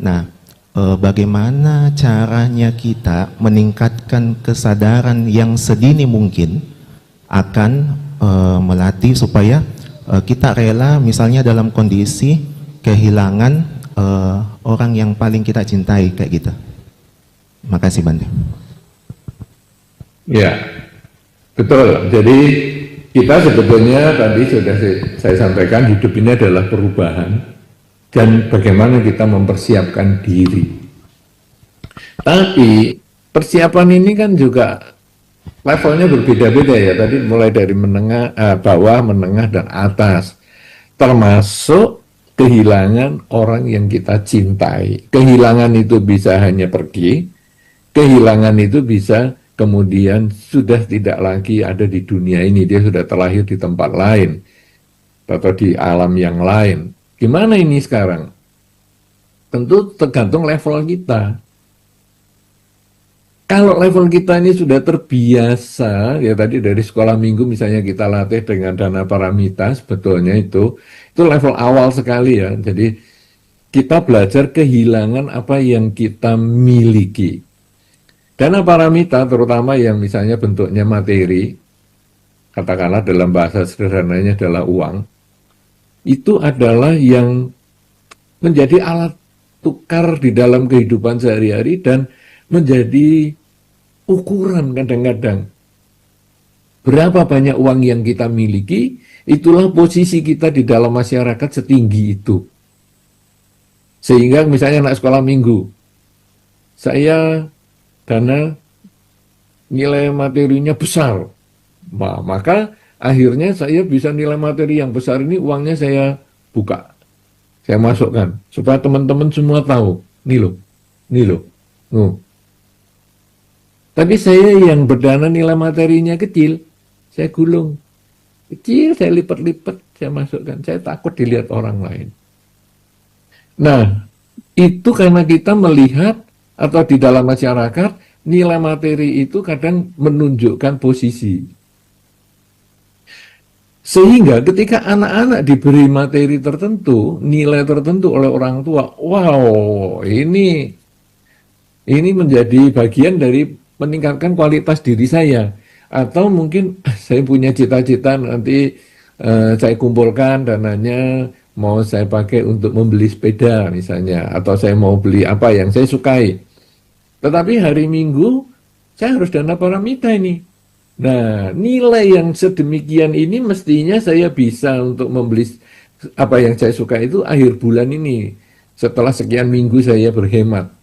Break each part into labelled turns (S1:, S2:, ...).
S1: Nah, bagaimana caranya kita meningkatkan kesadaran yang sedini mungkin akan melatih supaya kita rela misalnya dalam kondisi kehilangan orang yang paling kita cintai kayak gitu. Makasih Bante.
S2: Ya, betul. Jadi kita sebetulnya tadi sudah saya sampaikan, hidup ini adalah perubahan dan bagaimana kita mempersiapkan diri. Tapi persiapan ini kan juga levelnya berbeda-beda ya. Tadi mulai dari menengah, bawah, menengah, dan atas. Termasuk kehilangan orang yang kita cintai. Kehilangan itu bisa hanya pergi, kehilangan itu bisa kemudian sudah tidak lagi ada di dunia ini, dia sudah terlahir di tempat lain atau di alam yang lain. Gimana ini sekarang? Tentu tergantung level kita. Kalau level kita ini sudah terbiasa, ya tadi dari sekolah minggu misalnya kita latih dengan dana paramita, sebetulnya itu level awal sekali ya. Jadi kita belajar kehilangan apa yang kita miliki. Dana paramita terutama yang misalnya bentuknya materi, katakanlah dalam bahasa sederhananya adalah uang, itu adalah yang menjadi alat tukar di dalam kehidupan sehari-hari dan menjadi ukuran kadang-kadang. Berapa banyak uang yang kita miliki, itulah posisi kita di dalam masyarakat setinggi itu. Sehingga misalnya anak sekolah minggu, saya dana nilai materinya besar, maka akhirnya saya bisa nilai materi yang besar ini uangnya saya buka, saya masukkan supaya teman-teman semua tahu, nih loh. Tapi saya yang berdana nilai materinya kecil, saya gulung kecil, saya lipat-lipat, saya masukkan, saya takut dilihat orang lain. Nah, itu karena kita melihat atau di dalam masyarakat, nilai materi itu kadang menunjukkan posisi. Sehingga ketika anak-anak diberi materi tertentu, nilai tertentu oleh orang tua, wow, ini menjadi bagian dari meningkatkan kualitas diri saya. Atau mungkin saya punya cita-cita nanti saya kumpulkan dananya, mau saya pakai untuk membeli sepeda misalnya, atau saya mau beli apa yang saya sukai. Tetapi hari Minggu saya harus dana paramita ini. Nah, nilai yang sedemikian ini mestinya saya bisa untuk membeli apa yang saya suka itu akhir bulan ini. Setelah sekian minggu saya berhemat.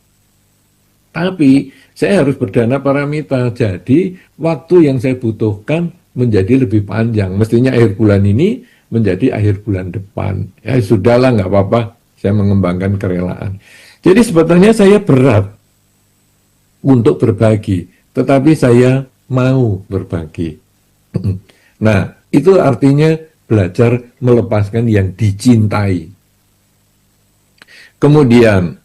S2: Tapi saya harus berdana paramita. Jadi waktu yang saya butuhkan menjadi lebih panjang. Mestinya akhir bulan ini menjadi akhir bulan depan. Ya sudahlah, nggak apa-apa. Saya mengembangkan kerelaan. Jadi sebetulnya saya berat untuk berbagi, tetapi saya mau berbagi. Nah, itu artinya belajar melepaskan yang dicintai. Kemudian,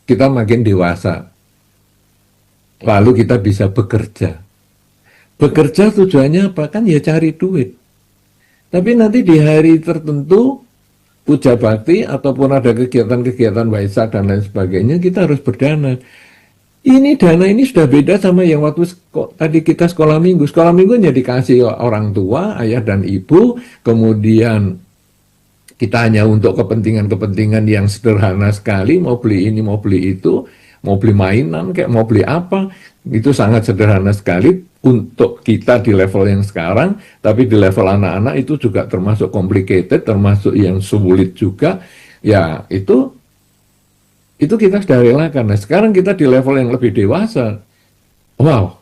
S2: kita makin dewasa. Lalu kita bisa bekerja. Bekerja tujuannya apa? Kan ya cari duit. Tapi nanti di hari tertentu, puja bakti, ataupun ada kegiatan-kegiatan Waisak dan lain sebagainya, kita harus berdana. Ini dana ini sudah beda sama yang waktu tadi kita sekolah minggu. Sekolah minggu hanya dikasih orang tua, ayah dan ibu, kemudian kita hanya untuk kepentingan-kepentingan yang sederhana sekali, mau beli ini, mau beli itu, mau beli mainan, kayak mau beli apa, itu sangat sederhana sekali untuk kita di level yang sekarang, tapi di level anak-anak itu juga termasuk complicated, termasuk yang sulit juga, ya itu kita sudah relakan. Nah sekarang kita di level yang lebih dewasa, wow,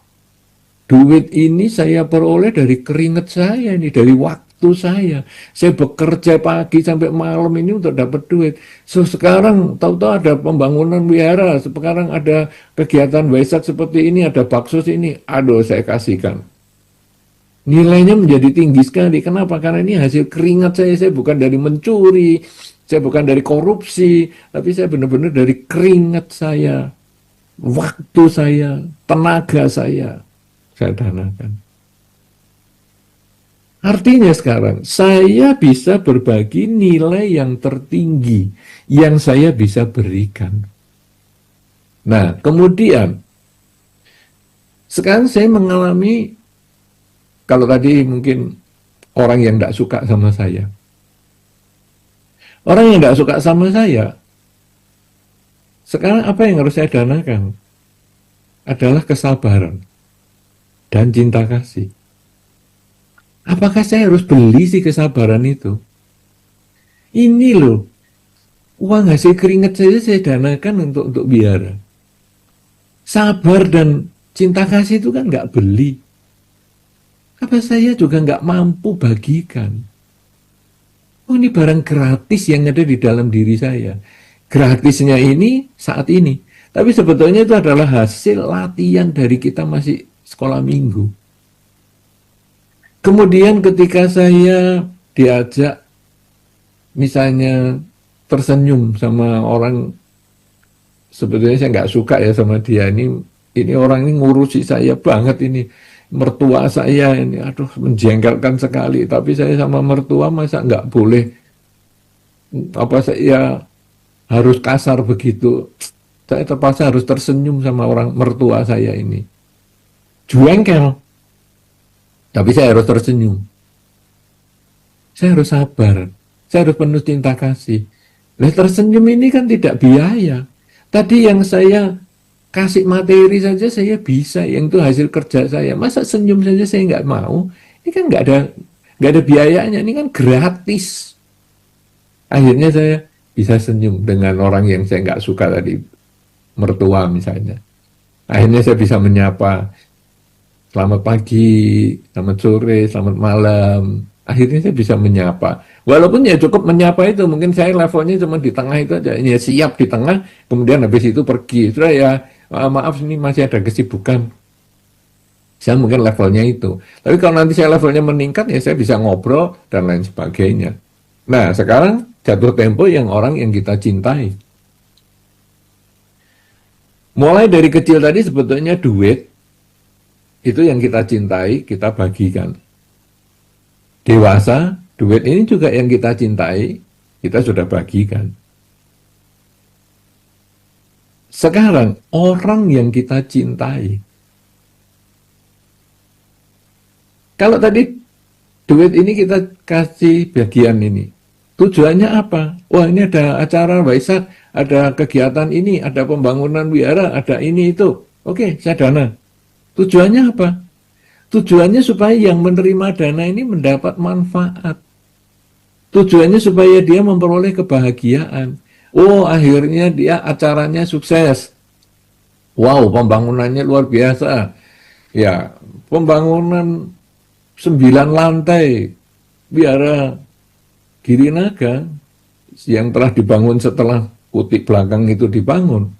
S2: duit ini saya peroleh dari keringat saya ini, dari waktu saya bekerja pagi sampai malam ini untuk dapat duit. So sekarang tahu-tahu ada pembangunan wihara, sekarang ada kegiatan Waisak seperti ini, ada baksos ini, aduh saya kasihkan. Nilainya menjadi tinggi sekali. Kenapa? Karena ini hasil keringat saya bukan dari mencuri, saya bukan dari korupsi, tapi saya benar-benar dari keringat saya, waktu saya, tenaga saya danakan. Artinya sekarang, saya bisa berbagi nilai yang tertinggi, yang saya bisa berikan. Nah, kemudian sekarang saya mengalami, kalau tadi mungkin orang yang tidak suka sama saya. Orang yang tidak suka sama saya, sekarang apa yang harus saya danakan? Adalah kesabaran dan cinta kasih. Apakah saya harus beli si kesabaran itu? Ini loh, uang hasil keringat saja saya danakan untuk biara. Sabar dan cinta kasih itu kan nggak beli. Apa saya juga nggak mampu bagikan? Oh, ini barang gratis yang ada di dalam diri saya. Gratisnya ini saat ini. Tapi sebetulnya itu adalah hasil latihan dari kita masih sekolah minggu. Kemudian ketika saya diajak misalnya tersenyum sama orang, sebetulnya saya nggak suka ya sama dia, ini orang ini ngurusi saya banget, ini mertua saya ini, aduh menjengkelkan sekali, tapi saya sama mertua masa nggak boleh, apa saya harus kasar begitu, saya terpaksa harus tersenyum sama orang mertua saya ini, jengkel, tapi saya harus tersenyum, saya harus sabar, saya harus penuh cinta kasih. Nah, tersenyum ini kan tidak biaya. Tadi yang saya kasih materi saja saya bisa, yang itu hasil kerja saya. Masa senyum saja saya nggak mau? Ini kan nggak ada biayanya, ini kan gratis. Akhirnya saya bisa senyum dengan orang yang saya nggak suka tadi, mertua misalnya. Akhirnya saya bisa menyapa, selamat pagi, selamat sore, selamat malam. Akhirnya saya bisa menyapa. Walaupun ya cukup menyapa itu, mungkin saya levelnya cuma di tengah itu aja. Ya siap di tengah, kemudian habis itu pergi. Sudah ya, maaf ini masih ada kesibukan. Saya mungkin levelnya itu. Tapi kalau nanti saya levelnya meningkat, ya saya bisa ngobrol dan lain sebagainya. Nah, sekarang jatuh tempo yang orang yang kita cintai. Mulai dari kecil tadi sebetulnya duit, itu yang kita cintai, kita bagikan. Dewasa, duit ini juga yang kita cintai, kita sudah bagikan. Sekarang, orang yang kita cintai. Kalau tadi duit ini kita kasih bagian ini, tujuannya apa? Wah, ini ada acara Waisak, ada kegiatan ini, ada pembangunan wihara, ada ini itu. Oke, saya dana. Tujuannya apa? Tujuannya supaya yang menerima dana ini mendapat manfaat. Tujuannya supaya dia memperoleh kebahagiaan. Oh, akhirnya dia acaranya sukses. Wow, pembangunannya luar biasa. Ya, pembangunan 9 lantai Wihara Girinaga yang telah dibangun setelah Kutik belakang itu dibangun.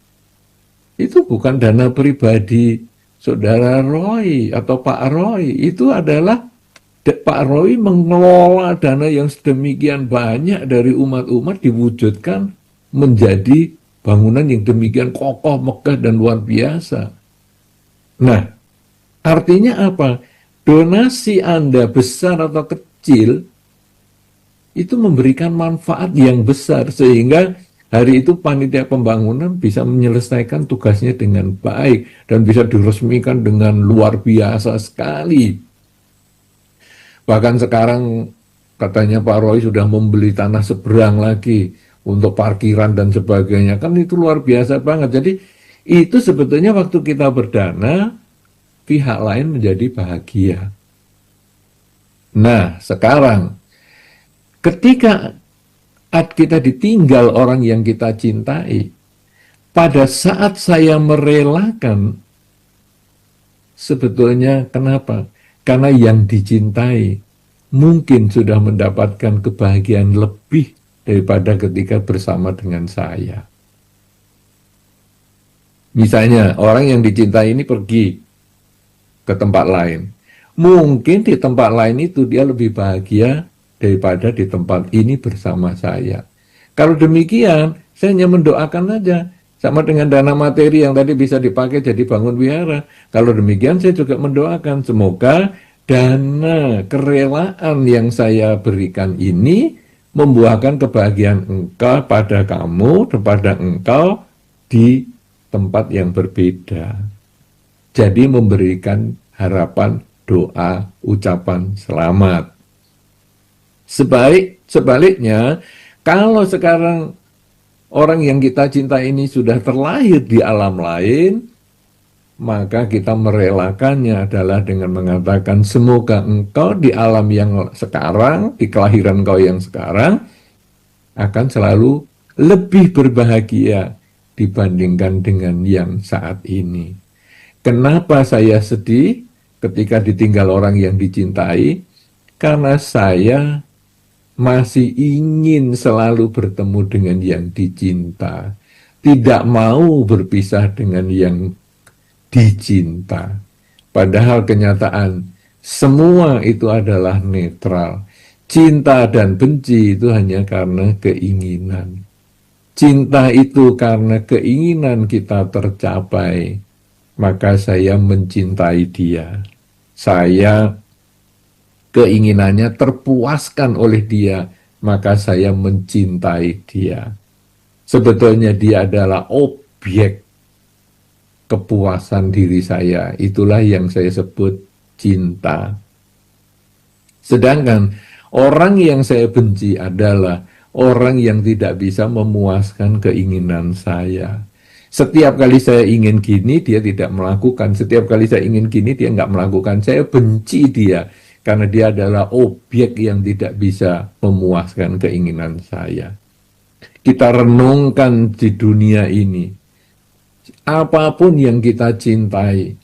S2: Itu bukan dana pribadi Saudara Roy atau Pak Roy, itu adalah Pak Roy mengelola dana yang sedemikian banyak dari umat-umat diwujudkan menjadi bangunan yang demikian kokoh, megah, dan luar biasa. Nah, artinya apa? Donasi Anda besar atau kecil, itu memberikan manfaat yang besar, sehingga hari itu panitia pembangunan bisa menyelesaikan tugasnya dengan baik dan bisa diresmikan dengan luar biasa sekali. Bahkan sekarang katanya Pak Roy sudah membeli tanah seberang lagi untuk parkiran dan sebagainya. Kan itu luar biasa banget. Jadi itu sebetulnya waktu kita berdana, pihak lain menjadi bahagia. Nah, sekarang ketika kita ditinggal orang yang kita cintai, pada saat saya merelakan, sebetulnya kenapa? Karena yang dicintai mungkin sudah mendapatkan kebahagiaan lebih daripada ketika bersama dengan saya. Misalnya, orang yang dicintai ini pergi ke tempat lain. Mungkin di tempat lain itu dia lebih bahagia daripada di tempat ini bersama saya. Kalau demikian, saya hanya mendoakan saja. Sama dengan dana materi yang tadi bisa dipakai jadi bangun wihara. Kalau demikian, saya juga mendoakan semoga dana kerelaan yang saya berikan ini membuahkan kebahagiaan engkau pada kamu, kepada engkau di tempat yang berbeda. Jadi memberikan harapan, doa, ucapan selamat. Sebaliknya, kalau sekarang orang yang kita cinta ini sudah terlahir di alam lain, maka kita merelakannya adalah dengan mengatakan, semoga engkau di alam yang sekarang, di kelahiran engkau yang sekarang, akan selalu lebih berbahagia dibandingkan dengan yang saat ini. Kenapa saya sedih ketika ditinggal orang yang dicintai? Karena saya masih ingin selalu bertemu dengan yang dicinta, tidak mau berpisah dengan yang dicinta. Padahal kenyataan semua itu adalah netral. Cinta dan benci itu hanya karena keinginan. Cinta itu karena keinginan kita tercapai, maka saya mencintai dia. Saya keinginannya terpuaskan oleh dia, maka saya mencintai dia. Sebetulnya dia adalah objek kepuasan diri saya. Itulah yang saya sebut cinta. Sedangkan orang yang saya benci adalah orang yang tidak bisa memuaskan keinginan saya. Setiap kali saya ingin gini, dia tidak melakukan. Setiap kali saya ingin gini, dia nggak melakukan. Saya benci dia, karena dia adalah objek yang tidak bisa memuaskan keinginan saya. Kita renungkan di dunia ini, apapun yang kita cintai,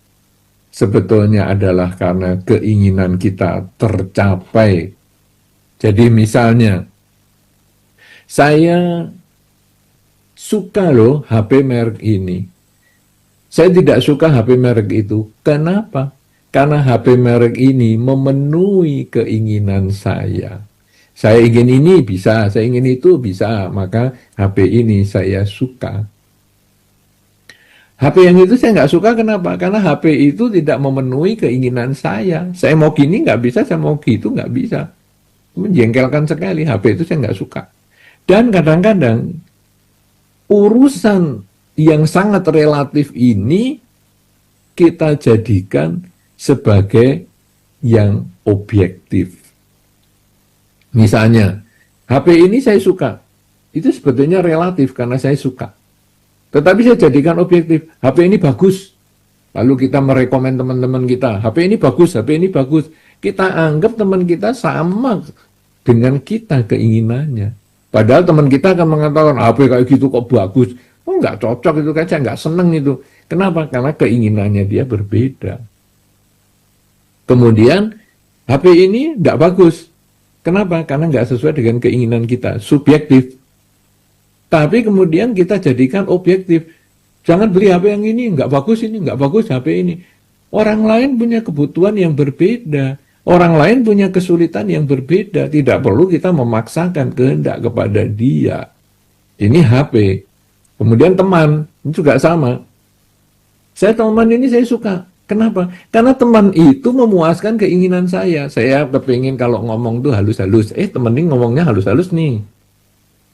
S2: sebetulnya adalah karena keinginan kita tercapai. Jadi misalnya, saya suka loh HP merek ini. Saya tidak suka HP merek itu. Kenapa? Karena HP merek ini memenuhi keinginan saya. Saya ingin ini bisa, saya ingin itu bisa, maka HP ini saya suka. HP yang itu saya nggak suka, kenapa? Karena HP itu tidak memenuhi keinginan saya. Saya mau gini nggak bisa, saya mau gitu nggak bisa. Menjengkelkan sekali, HP itu saya nggak suka. Dan kadang-kadang urusan yang sangat relatif ini kita jadikan sebagai yang objektif. Misalnya, HP ini saya suka. Itu sebetulnya relatif karena saya suka. Tetapi saya jadikan objektif. HP ini bagus. Lalu kita merekomen teman-teman kita. HP ini bagus, HP ini bagus. Kita anggap teman kita sama dengan kita keinginannya. Padahal teman kita akan mengatakan, HP kayak gitu kok bagus. Oh, nggak cocok itu, kan saya nggak seneng itu. Kenapa? Karena keinginannya dia berbeda. Kemudian, HP ini nggak bagus. Kenapa? Karena nggak sesuai dengan keinginan kita. Subjektif. Tapi kemudian kita jadikan objektif. Jangan beli HP yang ini, nggak bagus ini, nggak bagus HP ini. Orang lain punya kebutuhan yang berbeda. Orang lain punya kesulitan yang berbeda. Tidak perlu kita memaksakan kehendak kepada dia. Ini HP. Kemudian teman, ini juga sama. Saya teman ini saya suka. Kenapa? Karena teman itu memuaskan keinginan saya. Saya kepingin kalau ngomong tuh halus-halus. Teman ini ngomongnya halus-halus nih.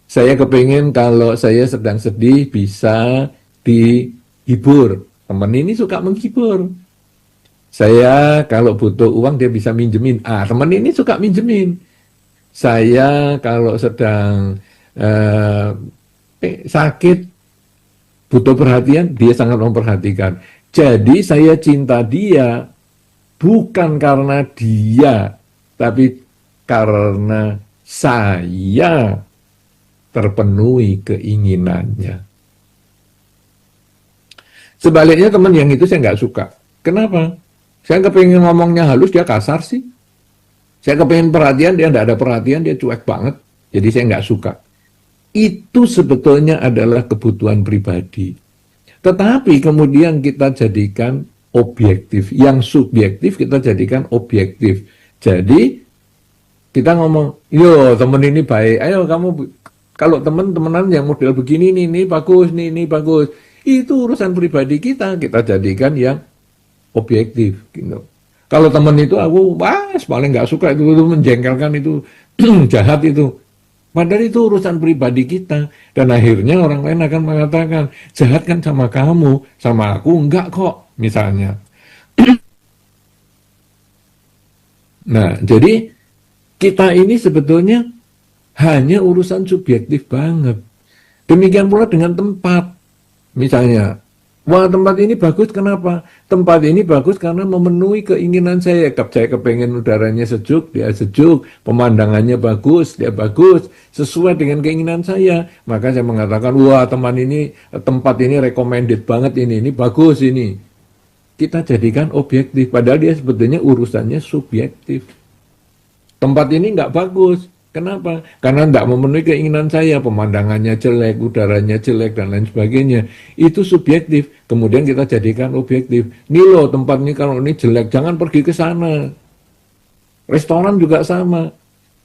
S2: Saya kepingin kalau saya sedang sedih bisa dihibur. Teman ini suka menghibur. Saya kalau butuh uang dia bisa minjemin. Teman ini suka minjemin. Saya kalau sedang sakit, butuh perhatian, dia sangat memperhatikan. Jadi saya cinta dia bukan karena dia, tapi karena saya terpenuhi keinginannya. Sebaliknya teman yang itu saya nggak suka. Kenapa? Saya kepingin ngomongnya halus, dia kasar sih. Saya kepingin perhatian, dia nggak ada perhatian, dia cuek banget. Jadi saya nggak suka. Itu sebetulnya adalah kebutuhan pribadi. Tetapi kemudian kita jadikan objektif. Yang subjektif kita jadikan objektif. Jadi kita ngomong, yo temen ini baik, ayo kamu, kalau teman-temanan yang model begini nih, ini bagus, nih, ini bagus. Itu urusan pribadi kita jadikan yang objektif. Gitu. Kalau teman itu aku paling nggak suka itu menjengkelkan itu, jahat itu. Padahal itu urusan pribadi kita. Dan akhirnya orang lain akan mengatakan, jahat kan sama kamu, sama aku enggak kok, misalnya. Nah, jadi kita ini sebetulnya hanya urusan subjektif banget. Demikian pula dengan tempat. Misalnya, wah tempat ini bagus kenapa? Tempat ini bagus karena memenuhi keinginan saya. Saya kepengen udaranya sejuk, dia sejuk. Pemandangannya bagus, dia bagus. Sesuai dengan keinginan saya. Maka saya mengatakan, wah tempat ini recommended banget ini bagus ini. Kita jadikan objektif, padahal dia sebetulnya urusannya subjektif. Tempat ini nggak bagus. Kenapa? Karena nggak memenuhi keinginan saya, pemandangannya jelek, udaranya jelek, dan lain sebagainya. Itu subjektif. Kemudian kita jadikan objektif. Nih loh, tempat ini kalau ini jelek, jangan pergi ke sana. Restoran juga sama.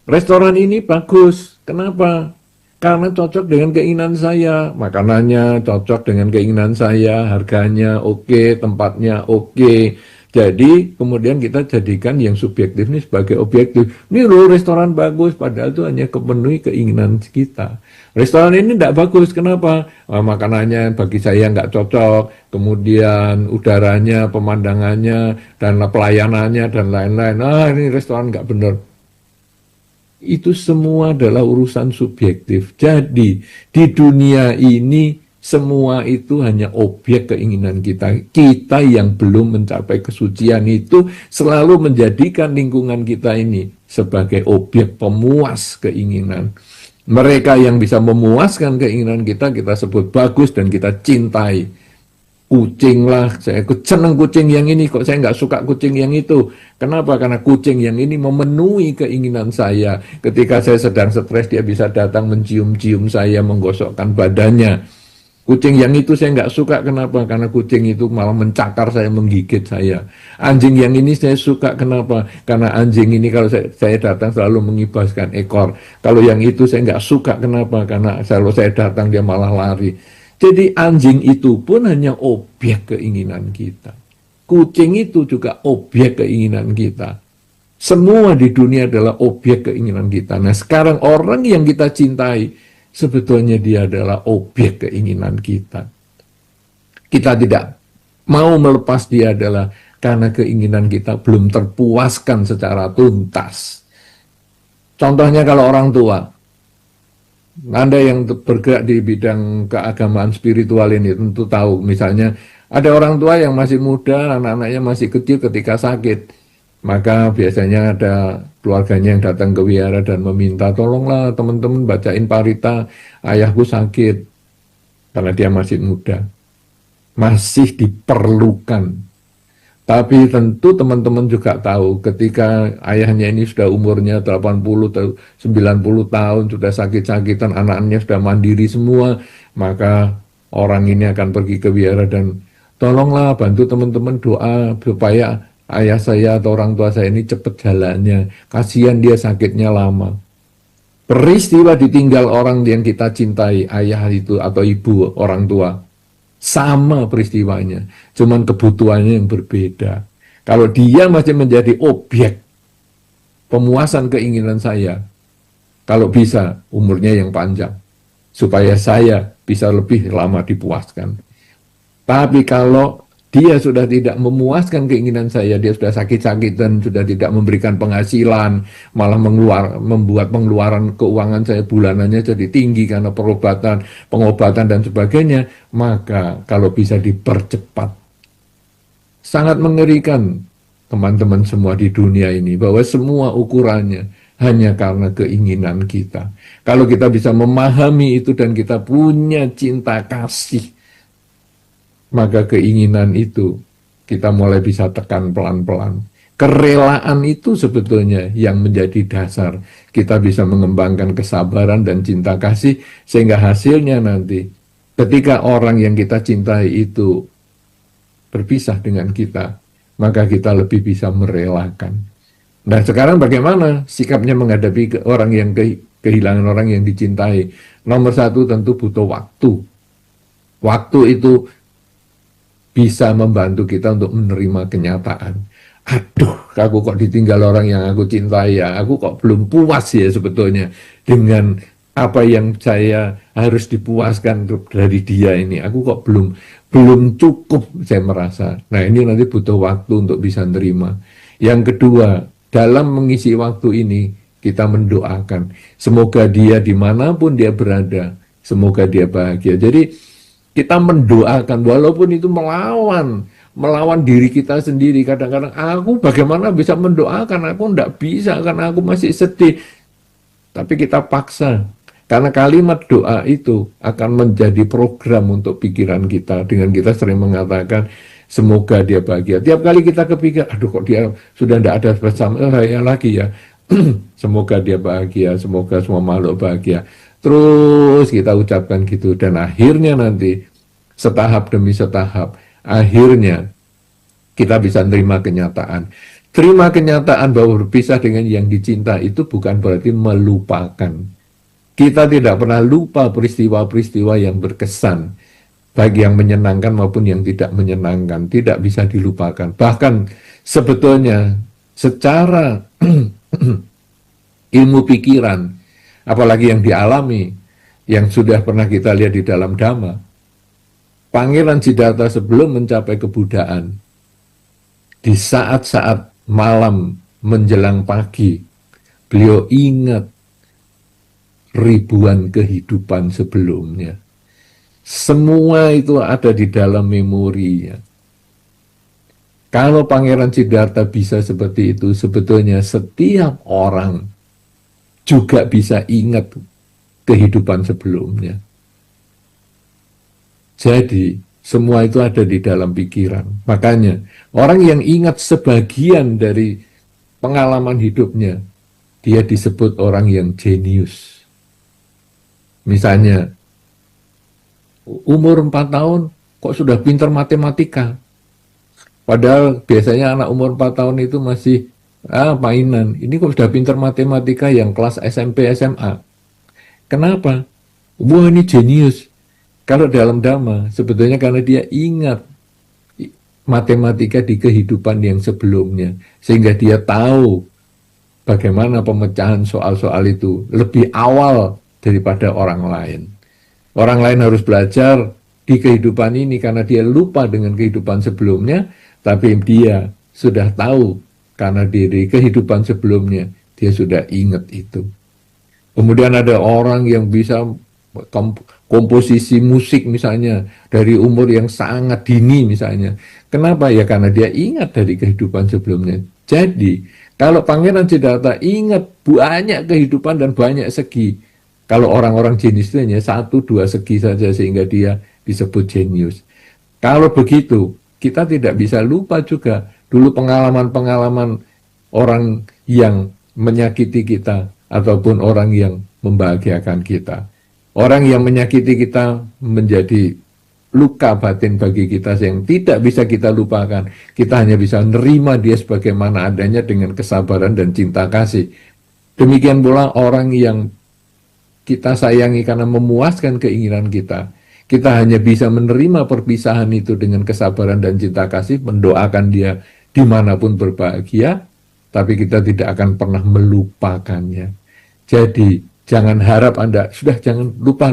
S2: Restoran ini bagus. Kenapa? Karena cocok dengan keinginan saya. Makanannya cocok dengan keinginan saya, harganya oke, tempatnya oke. Jadi kemudian kita jadikan yang subjektif ini sebagai objektif. Ini loh restoran bagus, padahal itu hanya memenuhi keinginan kita. Restoran ini tidak bagus, kenapa? Makanannya bagi saya nggak cocok, kemudian udaranya, pemandangannya, dan pelayanannya, dan lain-lain. Ini restoran nggak benar. Itu semua adalah urusan subjektif. Jadi di dunia ini semua itu hanya objek keinginan kita. Kita yang belum mencapai kesucian itu selalu menjadikan lingkungan kita ini sebagai objek pemuas keinginan. Mereka yang bisa memuaskan keinginan kita sebut bagus dan kita cintai. Kucing lah, saya seneng kucing yang ini, kok saya nggak suka kucing yang itu. Kenapa? Karena kucing yang ini memenuhi keinginan saya. Ketika saya sedang stres, dia bisa datang mencium-cium saya, menggosokkan badannya. Kucing yang itu saya nggak suka, kenapa? Karena kucing itu malah mencakar saya, menggigit saya. Anjing yang ini saya suka, kenapa? Karena anjing ini kalau saya datang selalu mengibaskan ekor. Kalau yang itu saya nggak suka, kenapa? Karena kalau saya datang dia malah lari. Jadi anjing itu pun hanya objek keinginan kita. Kucing itu juga objek keinginan kita. Semua di dunia adalah objek keinginan kita. Nah sekarang orang yang kita cintai, sebetulnya dia adalah objek keinginan kita. Kita tidak mau melepas dia adalah karena keinginan kita belum terpuaskan secara tuntas. Contohnya kalau orang tua. Anda yang bergerak di bidang keagamaan spiritual ini tentu tahu, misalnya ada orang tua yang masih muda, anak-anaknya masih kecil ketika sakit, maka biasanya ada keluarganya yang datang ke wihara dan meminta, tolonglah teman-teman bacain parita, ayahku sakit, karena dia masih muda, masih diperlukan. Tapi tentu teman-teman juga tahu ketika ayahnya ini sudah umurnya 80 atau 90 tahun, sudah sakit-sakitan, anaknya sudah mandiri semua, maka orang ini akan pergi ke wihara dan tolonglah bantu teman-teman doa supaya ayah saya atau orang tua saya ini cepat jalannya. Kasihan dia sakitnya lama. Peristiwa ditinggal orang yang kita cintai, ayah itu atau ibu, orang tua. Sama peristiwanya, cuman kebutuhannya yang berbeda. Kalau dia masih menjadi objek pemuasan keinginan saya, kalau bisa umurnya yang panjang, supaya saya bisa lebih lama dipuaskan. Tapi kalau dia sudah tidak memuaskan keinginan saya, dia sudah sakit-sakitan, sudah tidak memberikan penghasilan, malah membuat pengeluaran keuangan saya bulanannya jadi tinggi karena pengobatan dan sebagainya, maka kalau bisa dipercepat. Sangat mengerikan teman-teman semua di dunia ini, bahwa semua ukurannya hanya karena keinginan kita. Kalau kita bisa memahami itu dan kita punya cinta kasih, maka keinginan itu kita mulai bisa tekan pelan-pelan. Kerelaan itu sebetulnya yang menjadi dasar kita bisa mengembangkan kesabaran dan cinta kasih, sehingga hasilnya nanti ketika orang yang kita cintai itu berpisah dengan kita, maka kita lebih bisa merelakan. Nah sekarang bagaimana sikapnya menghadapi orang yang kehilangan orang yang dicintai? Nomor satu tentu butuh waktu. Waktu itu bisa membantu kita untuk menerima kenyataan. Aduh, aku kok ditinggal orang yang aku cintai ya, aku kok belum puas ya sebetulnya dengan apa yang saya harus dipuaskan dari dia ini, aku kok belum cukup, saya merasa. Nah, ini nanti butuh waktu untuk bisa nerima. Yang kedua, dalam mengisi waktu ini kita mendoakan semoga dia dimanapun dia berada, semoga dia bahagia. Jadi kita mendoakan walaupun itu melawan diri kita sendiri. Kadang-kadang aku bagaimana bisa mendoakan, aku enggak bisa karena aku masih sedih. Tapi kita paksa, karena kalimat doa itu akan menjadi program untuk pikiran kita. Dengan kita sering mengatakan, semoga dia bahagia. Tiap kali kita kepikir, aduh kok dia sudah tidak ada bersama saya lagi ya. Semoga dia bahagia, semoga semua makhluk bahagia. Terus kita ucapkan gitu. Dan akhirnya nanti, setahap demi setahap, akhirnya kita bisa terima kenyataan. Terima kenyataan bahwa berpisah dengan yang dicinta itu bukan berarti melupakan. Kita tidak pernah lupa peristiwa-peristiwa yang berkesan, baik yang menyenangkan maupun yang tidak menyenangkan, tidak bisa dilupakan. Bahkan sebetulnya secara ilmu pikiran, apalagi yang dialami, yang sudah pernah kita lihat di dalam Dhamma, Pangeran Siddhartha sebelum mencapai kebudaan, di saat-saat malam menjelang pagi, beliau ingat ribuan kehidupan sebelumnya. Semua itu ada di dalam memorinya. Kalau Pangeran Siddhartha bisa seperti itu, sebetulnya setiap orang juga bisa ingat kehidupan sebelumnya. Jadi, semua itu ada di dalam pikiran. Makanya, orang yang ingat sebagian dari pengalaman hidupnya, dia disebut orang yang jenius. Misalnya, umur 4 tahun kok sudah pintar matematika. Padahal biasanya anak umur 4 tahun itu masih mainan. Ini kok sudah pintar matematika yang kelas SMP, SMA. Kenapa? Wah, ini jenius. Kalau dalam Dhamma, sebetulnya karena dia ingat matematika di kehidupan yang sebelumnya. Sehingga dia tahu bagaimana pemecahan soal-soal itu lebih awal daripada orang lain. Orang lain harus belajar di kehidupan ini karena dia lupa dengan kehidupan sebelumnya, tapi dia sudah tahu karena dari kehidupan sebelumnya dia sudah ingat itu. Kemudian ada orang yang bisa komposisi musik misalnya dari umur yang sangat dini misalnya. Kenapa? Ya karena dia ingat dari kehidupan sebelumnya. Jadi kalau Pangeran Siddhartha ingat banyak kehidupan dan banyak segi. Kalau orang-orang jenius itu hanya 1-2 segi saja sehingga dia disebut jenius. Kalau begitu, kita tidak bisa lupa juga dulu pengalaman-pengalaman orang yang menyakiti kita ataupun orang yang membahagiakan kita. Orang yang menyakiti kita menjadi luka batin bagi kita yang tidak bisa kita lupakan. Kita hanya bisa menerima dia sebagaimana adanya dengan kesabaran dan cinta kasih. Demikian pula orang yang kita sayangi karena memuaskan keinginan kita. Kita hanya bisa menerima perpisahan itu dengan kesabaran dan cinta kasih, mendoakan dia dimanapun berbahagia, tapi kita tidak akan pernah melupakannya. Jadi, jangan harap Anda, sudah jangan lupa.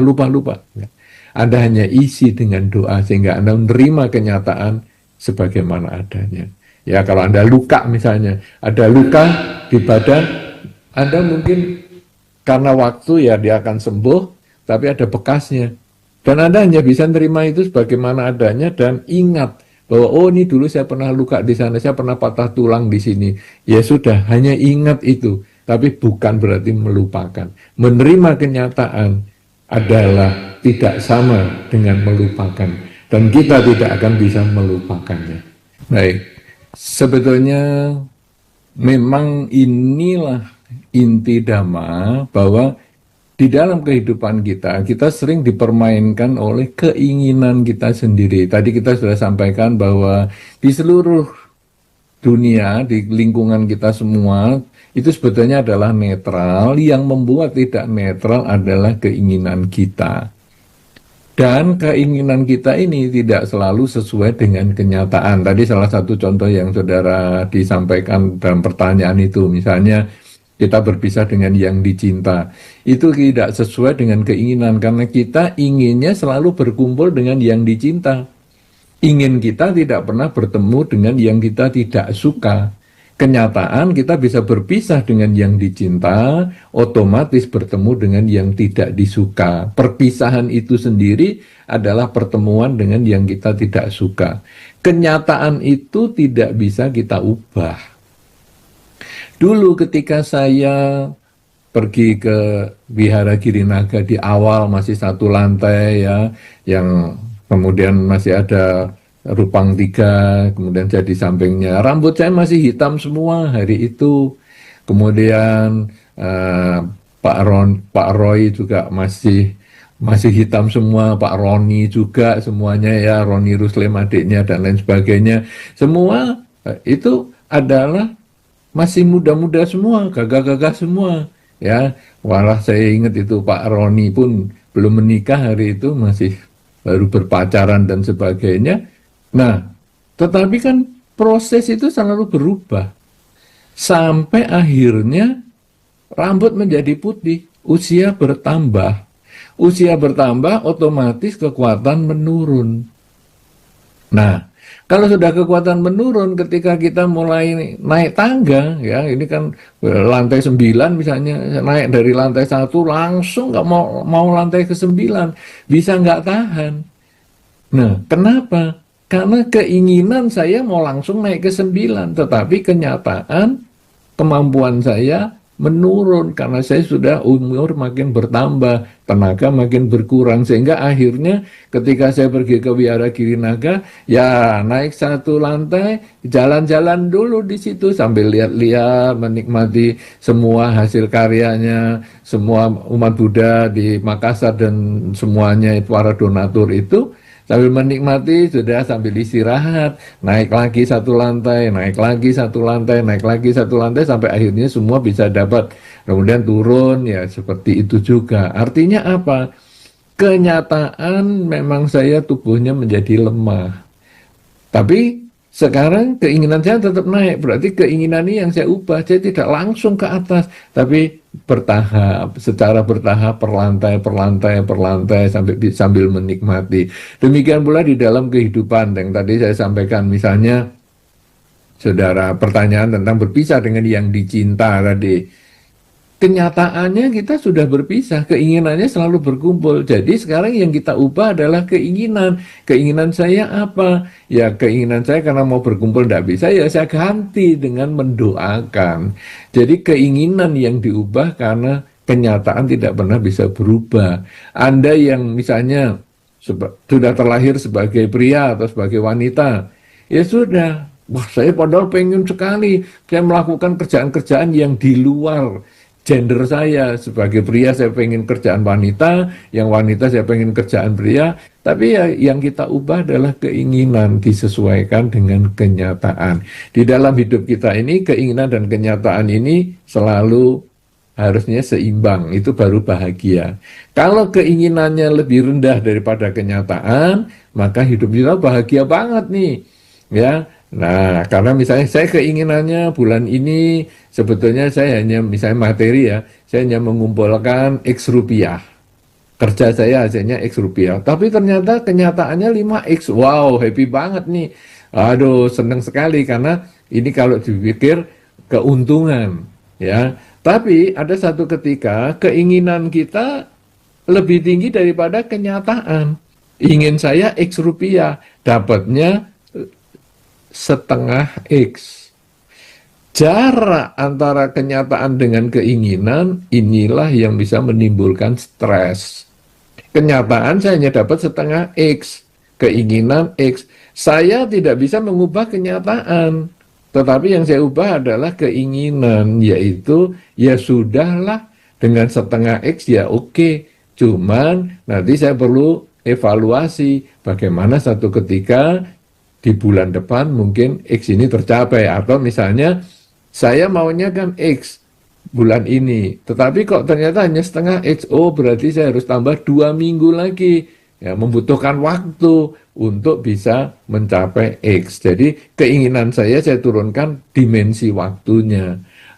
S2: Anda hanya isi dengan doa, sehingga Anda menerima kenyataan sebagaimana adanya. Ya, kalau Anda luka misalnya, ada luka di badan, Anda mungkin karena waktu ya dia akan sembuh, tapi ada bekasnya. Dan Anda hanya bisa menerima itu sebagaimana adanya dan ingat bahwa oh ini dulu saya pernah luka di sana, saya pernah patah tulang di sini. Ya sudah, hanya ingat itu, tapi bukan berarti melupakan. Menerima kenyataan adalah tidak sama dengan melupakan. Dan kita tidak akan bisa melupakannya. Baik, sebetulnya memang inilah inti Dhamma, bahwa di dalam kehidupan kita sering dipermainkan oleh keinginan kita sendiri. Tadi kita sudah sampaikan bahwa di seluruh dunia, di lingkungan kita semua, itu sebetulnya adalah netral. Yang membuat tidak netral adalah keinginan kita. Dan keinginan kita ini tidak selalu sesuai dengan kenyataan. Tadi salah satu contoh yang saudara disampaikan dalam pertanyaan itu, misalnya kita berpisah dengan yang dicinta. Itu tidak sesuai dengan keinginan, karena kita inginnya selalu berkumpul dengan yang dicinta. Ingin kita tidak pernah bertemu dengan yang kita tidak suka. Kenyataan kita bisa berpisah dengan yang dicinta, otomatis bertemu dengan yang tidak disuka. Perpisahan itu sendiri adalah pertemuan dengan yang kita tidak suka. Kenyataan itu tidak bisa kita ubah. Dulu ketika saya pergi ke Wihara Girinaga di awal masih satu lantai ya, yang kemudian masih ada Rupang 3, kemudian saya di sampingnya. Rambut saya masih hitam semua hari itu. Kemudian Pak Roy juga masih hitam semua, Pak Roni juga semuanya ya, Roni Ruslim adiknya dan lain sebagainya. Semua itu adalah masih muda-muda semua, gagah-gagah semua ya. Walah saya ingat itu Pak Roni pun belum menikah hari itu, masih baru berpacaran dan sebagainya. Nah, tetapi kan proses itu selalu berubah. Sampai akhirnya rambut menjadi putih, usia bertambah. Usia bertambah, otomatis kekuatan menurun. Nah, kalau sudah kekuatan menurun ketika kita mulai naik tangga, ya ini kan lantai 9 misalnya, naik dari lantai 1 langsung nggak mau lantai ke-9, bisa nggak tahan. Nah, kenapa? Karena keinginan saya mau langsung naik ke 9, tetapi kenyataan kemampuan saya menurun karena saya sudah umur makin bertambah, tenaga makin berkurang, sehingga akhirnya ketika saya pergi ke Wihara Girinaga, ya naik satu lantai, jalan-jalan dulu di situ sambil lihat-lihat, menikmati semua hasil karyanya, semua umat Buddha di Makassar dan semuanya para donatur itu. Sambil menikmati, sudah sambil istirahat, naik lagi satu lantai, naik lagi satu lantai, naik lagi satu lantai, sampai akhirnya semua bisa dapat. Kemudian turun, ya seperti itu juga. Artinya apa? Kenyataan memang saya tubuhnya menjadi lemah. Tapi sekarang keinginan saya tetap naik, berarti keinginan ini yang saya ubah. Saya tidak langsung ke atas, tapi bertahap, secara bertahap, perlantai sambil menikmati. Demikian pula di dalam kehidupan yang tadi saya sampaikan, misalnya saudara pertanyaan tentang berpisah dengan yang dicinta tadi. Kenyataannya kita sudah berpisah, keinginannya selalu berkumpul. Jadi sekarang yang kita ubah adalah keinginan. Keinginan saya apa? Ya keinginan saya karena mau berkumpul tidak bisa, ya saya ganti dengan mendoakan. Jadi keinginan yang diubah karena kenyataan tidak pernah bisa berubah. Anda yang misalnya sudah terlahir sebagai pria atau sebagai wanita, ya sudah. Wah, saya padahal pengen sekali saya melakukan kerjaan-kerjaan yang di luar gender saya. Sebagai pria saya pengen kerjaan wanita, yang wanita saya pengen kerjaan pria, tapi ya yang kita ubah adalah keinginan disesuaikan dengan kenyataan. Di dalam hidup kita ini, keinginan dan kenyataan ini selalu harusnya seimbang, itu baru bahagia. Kalau keinginannya lebih rendah daripada kenyataan, maka hidup kita bahagia banget nih, ya. Nah, karena misalnya saya keinginannya bulan ini sebetulnya saya hanya misalnya materi ya, saya hanya mengumpulkan X rupiah. Kerja saya hasilnya X rupiah, tapi ternyata kenyataannya 5X. Wow, happy banget nih. Aduh, senang sekali karena ini kalau dipikir keuntungan, ya. Tapi ada satu ketika keinginan kita lebih tinggi daripada kenyataan. Ingin saya X rupiah, dapatnya setengah X. Jarak antara kenyataan dengan keinginan inilah yang bisa menimbulkan stres. Kenyataan saya hanya dapat setengah X, keinginan X. Saya tidak bisa mengubah kenyataan, tetapi yang saya ubah adalah keinginan, yaitu ya sudahlah dengan setengah X ya oke. Cuman nanti saya perlu evaluasi bagaimana satu ketika di bulan depan mungkin X ini tercapai, atau misalnya saya maunya kan X bulan ini, tetapi kok ternyata hanya setengah X, oh berarti saya harus tambah 2 minggu lagi, ya membutuhkan waktu untuk bisa mencapai X. Jadi keinginan saya turunkan dimensi waktunya.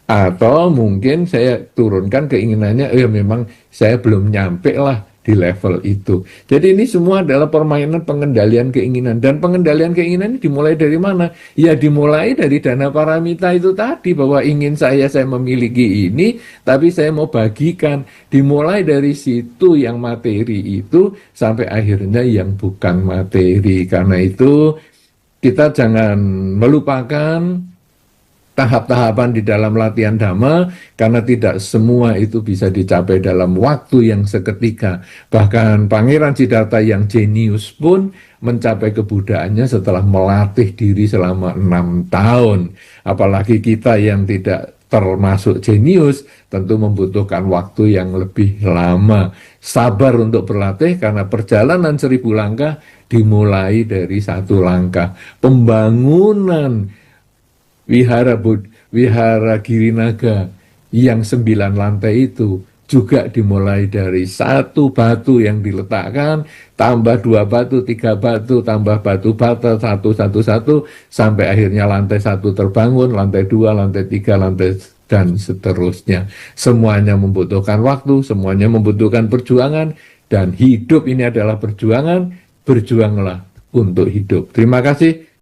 S2: Atau mungkin saya turunkan keinginannya, ya memang saya belum nyampe lah di level itu. Jadi ini semua adalah permainan pengendalian keinginan. Dan pengendalian keinginan ini dimulai dari mana? Ya dimulai dari dana paramita itu tadi, bahwa ingin saya memiliki ini, tapi saya mau bagikan. Dimulai dari situ yang materi itu, sampai akhirnya yang bukan materi. Karena itu kita jangan melupakan tahap-tahapan di dalam latihan Dhamma, karena tidak semua itu bisa dicapai dalam waktu yang seketika. Bahkan Pangeran Siddhartha yang jenius pun mencapai kebudaannya setelah melatih diri selama 6 tahun. Apalagi kita yang tidak termasuk jenius, tentu membutuhkan waktu yang lebih lama. Sabar untuk berlatih, karena perjalanan 1000 langkah dimulai dari 1 langkah. Pembangunan Wihara Girinaga yang 9 lantai itu juga dimulai dari 1 batu yang diletakkan, tambah 2 batu, 3 batu, tambah batu bata, satu, sampai akhirnya lantai 1 terbangun, lantai 2, lantai 3, lantai dan seterusnya. Semuanya membutuhkan waktu, semuanya membutuhkan perjuangan, dan hidup ini adalah perjuangan. Berjuanglah untuk hidup. Terima kasih.